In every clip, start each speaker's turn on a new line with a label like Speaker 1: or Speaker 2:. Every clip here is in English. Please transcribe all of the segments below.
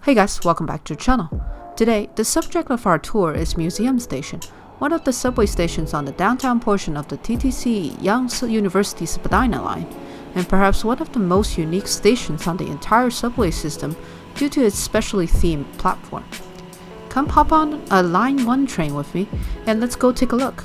Speaker 1: Hey guys, welcome back to the channel. Today, the subject of our tour is Museum Station, one of the subway stations on the downtown portion of the TTC Yangtze University Spadina line, and perhaps one of the most unique stations on the entire subway system due to its specially themed platform. Come hop on a Line 1 train with me, and let's go take a look.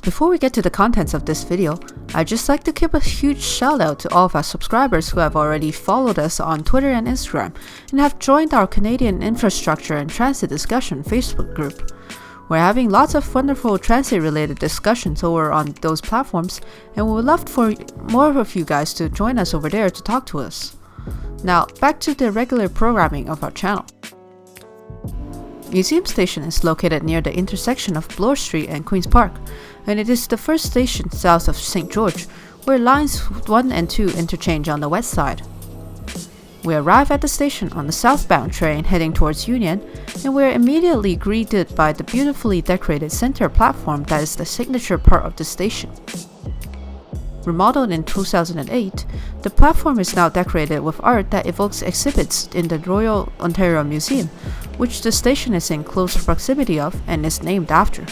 Speaker 1: Before we get to the contents of this video, I'd just like to give a huge shout out to all of our subscribers who have already followed us on Twitter and Instagram and have joined our Canadian Infrastructure and Transit Discussion Facebook group. We're having lots of wonderful transit related discussions over on those platforms, and we would love for more of you guys to join us over there to talk to us. Now, back to the regular programming of our channel. Museum Station is located near the intersection of Bloor Street and Queen's Park, and it is the first station south of St. George, where lines 1 and 2 interchange on the west side. We arrive at the station on the southbound train heading towards Union, and we are immediately greeted by the beautifully decorated center platform that is the signature part of the station. Remodeled in 2008, the platform is now decorated with art that evokes exhibits in the Royal Ontario Museum, which the station is in close proximity of and is named after.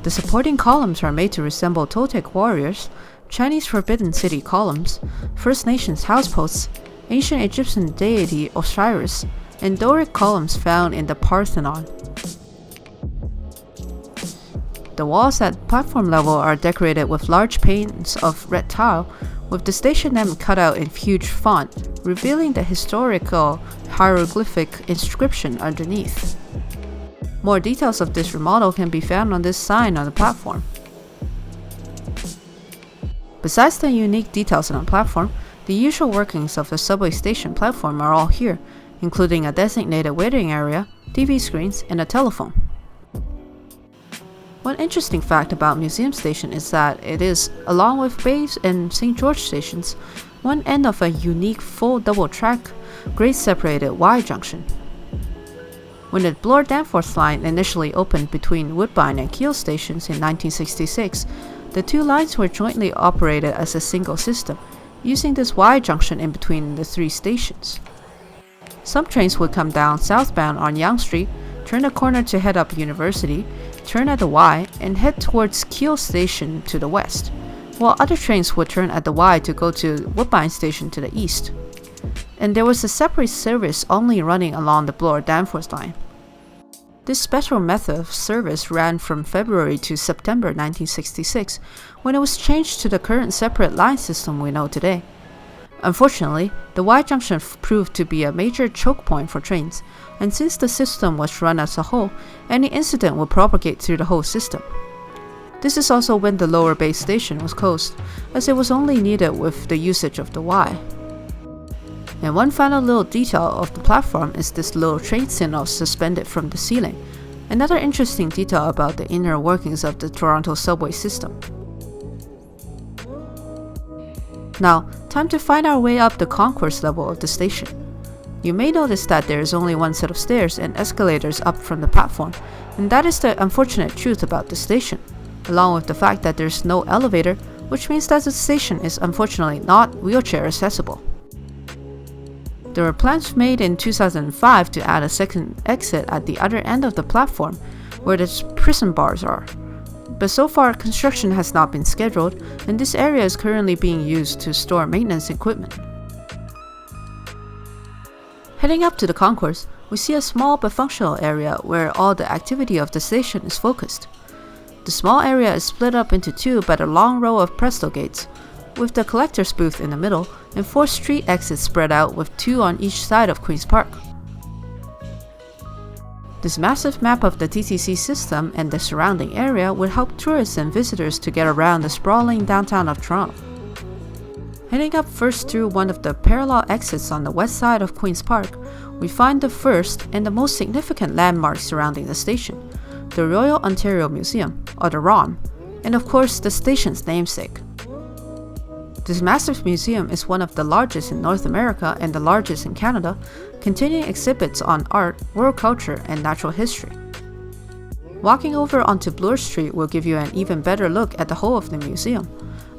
Speaker 1: The supporting columns are made to resemble Toltec warriors, Chinese Forbidden City columns, First Nations houseposts, ancient Egyptian deity Osiris, and Doric columns found in the Parthenon. The walls at platform level are decorated with large panes of red tile, with the station name cut out in huge font, revealing the historical hieroglyphic inscription underneath. More details of this remodel can be found on this sign on the platform. Besides the unique details on the platform, the usual workings of the subway station platform are all here, including a designated waiting area, TV screens, and a telephone. One interesting fact about Museum Station is that it is, along with Bayes and St. George stations, one end of a unique full double-track, grade-separated Y junction. When the Bloor Danforth line initially opened between Woodbine and Keele stations in 1966, the two lines were jointly operated as a single system, using this Y junction in between the three stations. Some trains would come down southbound on Yonge Street, turn the corner to head up University, turn at the Y, and head towards Keele Station to the west, while other trains would turn at the Y to go to Woodbine Station to the east. And there was a separate service only running along the Bloor Danforth line. This special method of service ran from February to September 1966, when it was changed to the current separate line system we know today. Unfortunately, the Y junction proved to be a major choke point for trains, and since the system was run as a whole, any incident would propagate through the whole system. This is also when the lower Bay station was closed, as it was only needed with the usage of the Y. And one final little detail of the platform is this little train signal suspended from the ceiling, another interesting detail about the inner workings of the Toronto subway system. Now, time to find our way up the concourse level of the station. You may notice that there is only one set of stairs and escalators up from the platform, and that is the unfortunate truth about the station, along with the fact that there is no elevator, which means that the station is unfortunately not wheelchair accessible. There were plans made in 2005 to add a second exit at the other end of the platform, where the prison bars are. But so far, construction has not been scheduled, and this area is currently being used to store maintenance equipment. Heading up to the concourse, we see a small but functional area where all the activity of the station is focused. The small area is split up into two by a long row of Presto gates, with the collector's booth in the middle and 4 street exits spread out with 2 on each side of Queen's Park. This massive map of the TTC system and the surrounding area would help tourists and visitors to get around the sprawling downtown of Toronto. Heading up first through one of the parallel exits on the west side of Queen's Park, we find the first and the most significant landmark surrounding the station, the Royal Ontario Museum, or the ROM, and of course the station's namesake. This massive museum is one of the largest in North America and the largest in Canada, containing exhibits on art, world culture, and natural history. Walking over onto Bloor Street will give you an even better look at the whole of the museum,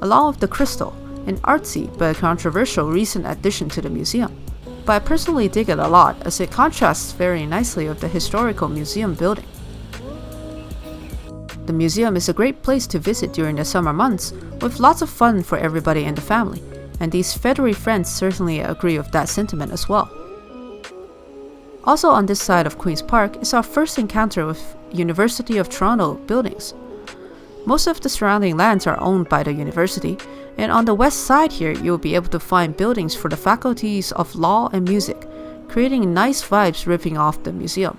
Speaker 1: along with the Crystal, an artsy but controversial recent addition to the museum. But I personally dig it a lot as it contrasts very nicely with the historical museum building. The museum is a great place to visit during the summer months, with lots of fun for everybody in the family, and these feathery friends certainly agree with that sentiment as well. Also on this side of Queen's Park is our first encounter with University of Toronto buildings. Most of the surrounding lands are owned by the university, and on the west side here you will be able to find buildings for the faculties of law and music, creating nice vibes ripping off the museum.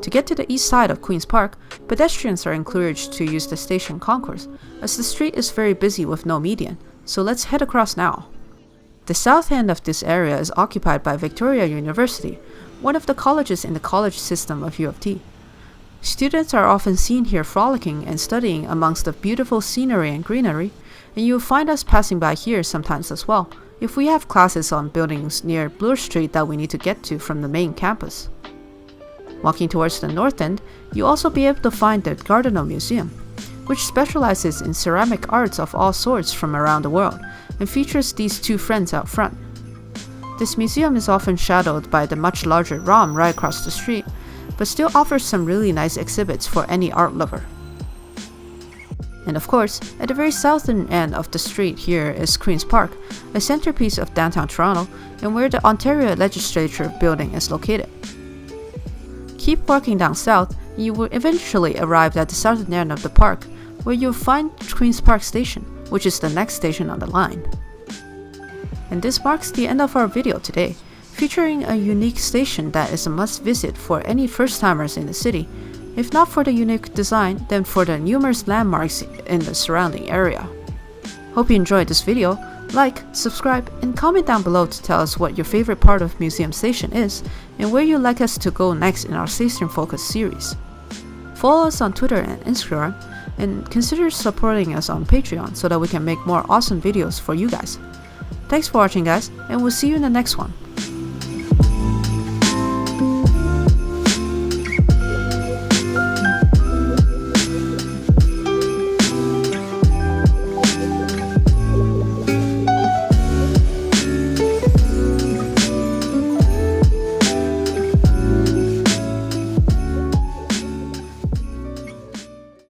Speaker 1: To get to the east side of Queen's Park, pedestrians are encouraged to use the station Concourse, as the street is very busy with no median, so let's head across now. The south end of this area is occupied by Victoria University, one of the colleges in the college system of U of T. Students are often seen here frolicking and studying amongst the beautiful scenery and greenery, and you'll find us passing by here sometimes as well, if we have classes on buildings near Bloor Street that we need to get to from the main campus. Walking towards the north end, you'll also be able to find the Gardiner Museum, which specializes in ceramic arts of all sorts from around the world, and features these two friends out front. This museum is often shadowed by the much larger ROM right across the street, but still offers some really nice exhibits for any art lover. And of course, at the very southern end of the street here is Queen's Park, a centerpiece of downtown Toronto and where the Ontario Legislature building is located. Keep walking down south, and you will eventually arrive at the southern end of the park, where you'll find Queen's Park Station, which is the next station on the line. And this marks the end of our video today, featuring a unique station that is a must-visit for any first-timers in the city, if not for the unique design, then for the numerous landmarks in the surrounding area. Hope you enjoyed this video. Like, subscribe, and comment down below to tell us what your favorite part of Museum Station is, and where you'd like us to go next in our Station Focus series. Follow us on Twitter and Instagram, and consider supporting us on Patreon so that we can make more awesome videos for you guys. Thanks for watching guys, and we'll see you in the next one.